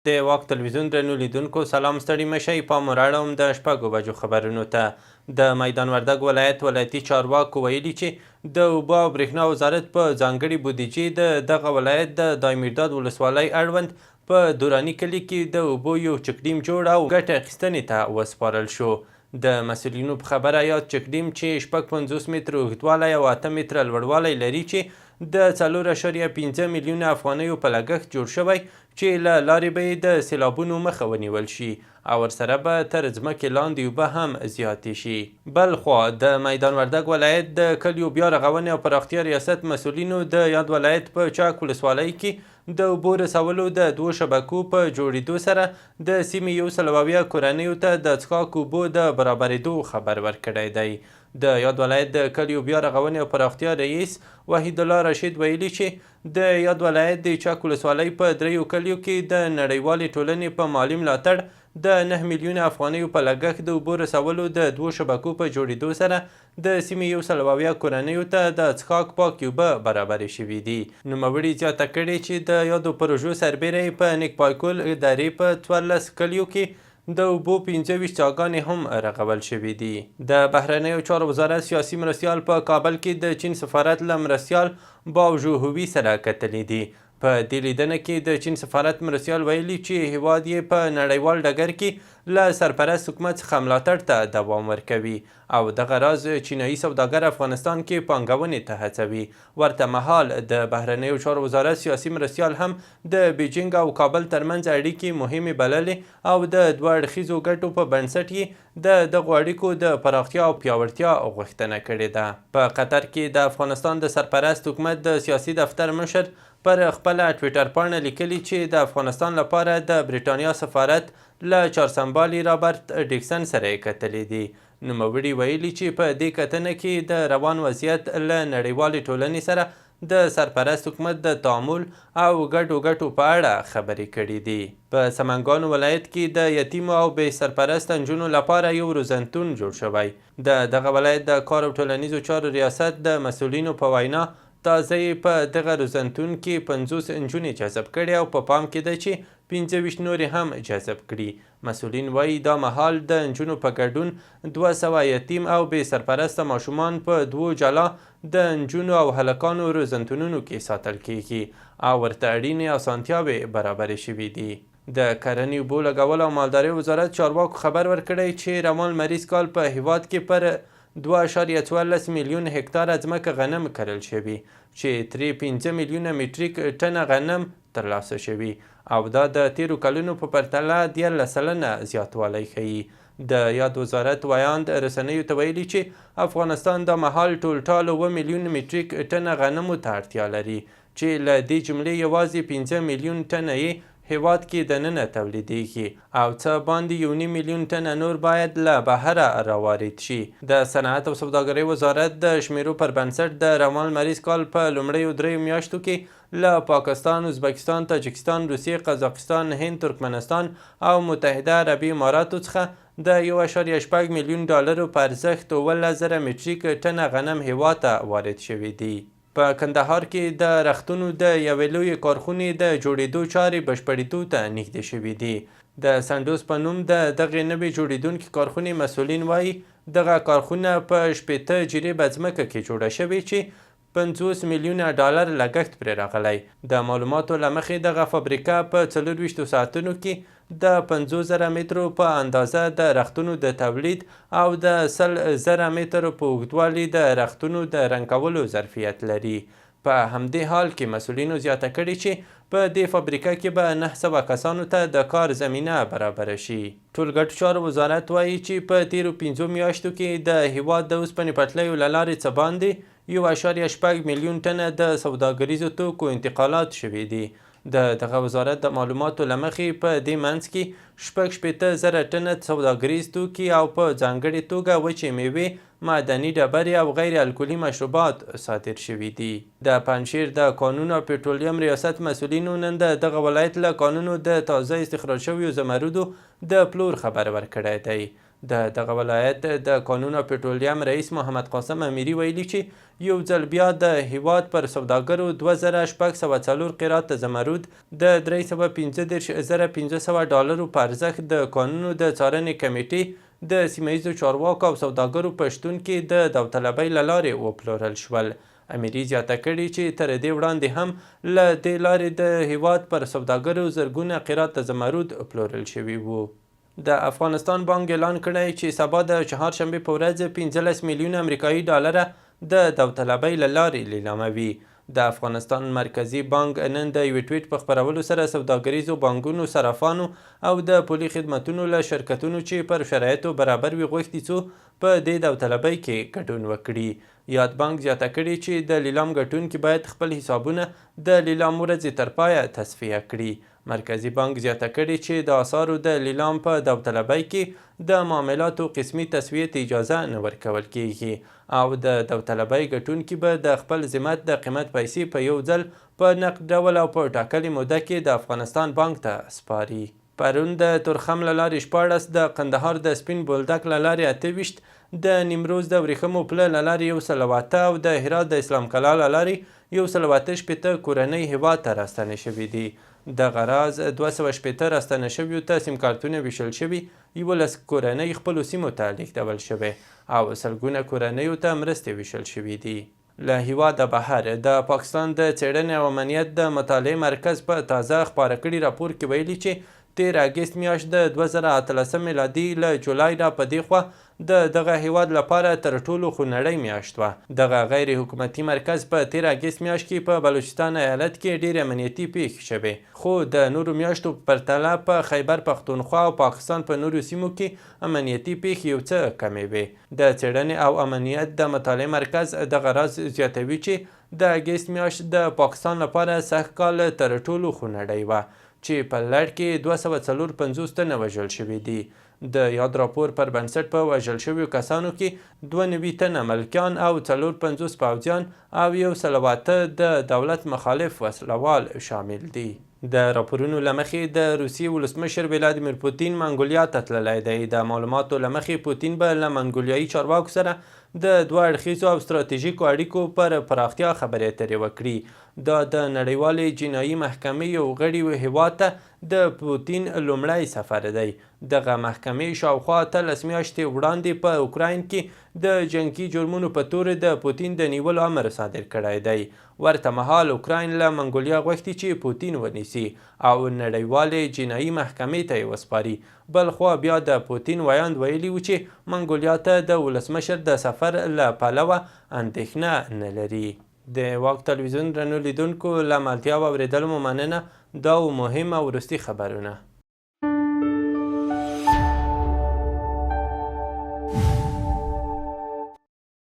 د واک تلویزیون درنو لیدونکو سلام ستړي مشئ پام وراړم د شپږو بجو خبرونو ته د میدان وردګ ولایتي چارواکو ویلي چې د اوبو او برېښنا وزارت په ځانګړې بودیجې د دغه ولایت د دایمیرداد ولسوالۍ اړوند په دوراني کلي کې د اوبو یو چکډیم جوړ او ګټې اخیستنې ته وسپارل شو. د مسؤلینو په خبره یاد چکډیم چې 55 متره اوږدوالی او 8 متره لوړوالی لري چې د 4.5 میلیونه افغانیو په لګښت جوړ شوی چې له لارې به یې د سیلابونو مخه ونیول شي او ورسره به تر ځمکې لاندې اوبه هم زیاتې شي. بل خوا د میدان وردګ ولایت د کلیو بیا رغونې او پراختیا ریاست مسؤلینو د یاد ولایت په چاک ولسوالۍ کې د اوبو رسولو د 2 شبکو په جوړېدو سره د سیمې 120 کورنیو ته د څښاک اوبو د برابرېدو خبر ورکړی دی. د یاد ولایت د کلیو بیا رغونې او پراختیا رئیس وحید الله رشید ویلي چې د یاد ولایت د چاک ولسوالۍ په 3 کلیو کې د نړیوالې ټولنې په مالي ملاتړ د 9 میلیونه افغانیو په لګښت د اوبو رسولو د 2 شبکو په جوړېدو سره د سیمې 120 کورنیو ته د څښاک پاکې اوبه برابرې شوي دي. نوموړي زیاته کړې چې د یادو پروژو سربیرې په نیکپایکول ادارې په 14 کلیو کې د اوبو 25 څاګانې هم رغول شوي دي. د بهرنیو چارو وزارت سیاسي مرستیال په کابل کې د چین سفارت له مرستیال باو ژوهوي سره کتلي دي. په دې لیدنه کې د چین سفارت مرستیال ویلي چې هیواد یې په نړیوال ډګر کې له سرپرست حکومت څخه ملاتړ ته دوام ورکوي او دغه راز چینایي سوداګر افغانستان کې پانګونې ته هڅوي. ورته مهال د بهرنیو چارو وزارت سیاسي مرستیال هم د بیجینګ او کابل ترمنځ اړیکې مهمې بللې او د دوه اړخیزو ګټو په بنسټ یې د دغو اړیکو د پراختیا او پیاوړتیا غوښتنه کړې ده. په قطر کې د افغانستان د سرپرست حکومت د سیاسي دفتر مشر پر خپله ټویټر پاڼه لیکلي چې د افغانستان لپاره د بریټانیا سفارت له چارسمبالي رابرټ ډیکسن سره یې کتلي دي. نوموړي ویلي چې په دې کتنه کې د روان وضعیت له نړیوالې ټولنې سره د سرپرست حکومت د تعامل او ګټو په اړه خبرې کړي دي. په سمنګانو ولایت کې د یتیمو او بې سرپرسته نجونو لپاره یو روزنتون جوړ شوی. د دغه ولایت د کار او ټولنیزو چارو ریاست د مسؤلینو په وینا تازه یې په دغه روزنتون کې 50 نجونې جذب کړي او په پام کې ده چې 25 نورې هم جذب کړي. مسؤلین وایي دا مهال د نجونو په ګډون 200 یتیم او بې سرپرسته ماشومان په 2 جلا د نجونو او هلکانو روزنتونونو کې ساتل کیږي او ورته اړینې اسانتیاوې برابرې شوي دي. د کرنې اوبو لګولو او مالدارۍ وزارت چارواکو خبر ورکړی چې روان لمریز کال په هیواد کې پر 2.14 میلیون هکتاره ځمکه غنم کرل شوي چې ترې 5 میلیونه متریک ټنه غنم ترلاسه شوي او دا د تیرو کلونو په پرتله 13% زیاتوالی ښیي. د یاد وزارت ویاند رسنیو ته ویلي چې افغانستان دا مهال ټولټال 7 میلیون متریک ټنه غنمو ته اړتیا لري چې له دې جملې یوازې 15 میلیون ټنه یې هیواد کې دننه تولیدیږي او څه باندې 1.5 میلیون ټنه نور باید له بهره راوارد شي. د صنعت او سوداګرۍ وزارت د شمیرو پر بنسټ د روان لمریز کال په لومړیو 3 میاشتو کې له پاکستان، ازبکستان، تاجکستان، روسیې، قزاقستان، هند، ترکمنستان او متحده عربي اماراتو څخه د 1.8 میلیون ډالرو په ارزښت 17,000 متریک ټنه غنم هیواد ته وارد شوي دي. په کندهار کې د رختونو د یوې لویې کارخونې د جوړېدو چارې بشپړېدو ته نږدې شوي دي. د سنډوز په نوم د دغې نوې جوړېدونکې کارخونې مسؤلین وایي دغه کارخونه په 80 جریبه ځمکه کې جوړه شوې چې 50 میلیونه ډالر لګښت پرې راغلی. د معلوماتو له مخې دغه فابریکه په 24 ساعتونو کې د 50,000 مترو په اندازه د رختونو د تولید او د 100,000 مترو په اوږدوالي د رختونو د رنګ کولو ظرفیت لري. په همدې حال کې مسؤلینو زیاته کړې چې په دې فابریکه کې به 900 کسانو ته د کار زمینه برابره شي. ټولګټو چارو وزارت وایي چې په تیرو 5 میاشتو کې د هیواد د اوسپنې پټلیو له لارې څه باندې 1.8 میلیون ټنه د سوداګریزو توکو انتقالات شوي دي. د دغه وزارت د معلوماتو له مخې په دې منځ کې 60,000 ټنه سوداګریز توکي او په ځانګړې توګه وچې میوې، معدني ډبرې او غیر الکولي مشروبات صادر شوي دي. د پنجشیر د کانونو او پټرولیم ریاست مسؤلینو نن د دغه ولایت له کانونو د تازه استخراج شویو زمرودو د پلور خبر ورکړی دی. د دغه ولایت د کانون او پټرولیم رئیس محمد قاسم امیري ویلي چې یو ځل بیا د هیواد پر سوداګرو 2604 قیراط زمرود د 315,500 ډالرو په ارزښت د کانونو د څارنې کمیټې د سیمهییزو چارواکو او سوداګرو په شتون کې د داوطلبۍ له لارې وپلورل شول. امیري زیاته کړې چې تر دې وړاندې هم له دې لارې د هیواد پر سوداګرو زرګونه قیراط زمرود پلورل شوي وو. د افغانستان بانک اعلان کړی چې سبا د چهارشنبې په ورځ 15 میلیونه امریکایي ډالره د داوطلبۍ له لارې لیلاموي. د افغانستان مرکزی بانک نن د یوه ټویټ په خپرولو سره سوداګریزو بانکونو صرافانو او د پولي خدمتونو له شرکتونو چې پر شرایطو برابر وي غوښتي څو په دې داوطلبۍ کې ګډون وکړي. یاد بانک زیاته کړي چې د لیلام ګټونکي باید خپل حسابونه د لیلام ورځې تر پایه تصفیه کړي. مرکزی بانک زیاته کړي چې د اسعارو د لیلام په داوطلبۍ کې د معاملاتو قسمي تسویې ته اجازه نه ورکول کیږي او د داوطلبۍ ګټونکي به د خپل ذمت د قیمت پیسې په یو ځل په نقد ډول او په ټاکلې موده کې د افغانستان بانک ته سپاري. پرون د تورخم له لارې 14، د قندهار د سپین بولدک له لارې 28، د نیمروز د ورېښمو پله له لارې 108 او د هرات د اسلام کلا له لارې 118 کورنۍ هیواد ته راستنې شوي دي. دغه راز 280 راستنه شویو ته سیم کارتونه ویشل شوي، 11 کورنۍ خپلو سیمو ته لیږدول شوې او سلګونه کورنیو ته مرستې ویشل شوي دي. له هیواده بهر د پاکستان د څېړنې او امنیت د مطالعې مرکز په تازه خپاره کړي راپور کې ویلي چې 13 اګست میاشت د 2013 میلادي له جولای را په دې خوا د دغه هیواد لپاره تر ټولو خونړۍ میاشت وه. دغه غیر حکومتي مرکز په 13 اګست میاشت کې په بلوچستان ایالت کې ډېرې امنیتي پیښې شوې، خو د نورو میاشتو په پرتله په خیبر پښتونخوا او پاکستان په نورو سیمو کې امنیتي پیښې یو څه کمې وې. د څېړنې او امنیت د مطالعې مرکز دغه راز زیاتوي چې د اګست میاشت د پاکستان لپاره سږکال تر ټولو خونړۍ وه چې په لړ کې 254 تنه وژل شوي دي. د یاد راپور پر بنسټ په وژل شویو کسانو کې 92 تنه ملکیان او 450 پوځیان او 108 د دولت مخالف وسلوال شامل دي. د راپورونو له مخې د روسیې ولسمشر ولادیمیر پوتین منګولیا ته تللی دی. د معلوماتو له مخې پوتین به له منګولیایي چارواکو سره د دوه اړخیزو او ستراتیژیکو اړیکو پر پراختیا خبرې اترې وکړي. دا د نړیوالې جنایي محکمې یو غړي هیواد ته د پوتین لومړی سفر دی. دغه محکمې شاوخوا 13 میاشتې وړاندې په اوکراین کې د جنګي جرمونو په تور د پوتین د نیولو امر صادر کړی دی. ورته مهال اوکراین له منګولیا غوښتي چې پوتین ونیسي او نړیوالې جنایي محکمې ته یې وسپاري. بل خوا بیا د پوتین ویاند ویلي و چې منګولیا ته د ولسمشر د سفر له پلوه اندېښنه نه لري. د واک تلویزیون درنو لیدونکو له ملتیا او اورېدلو مو مننه. دا و مهم او وروستي خبرونه.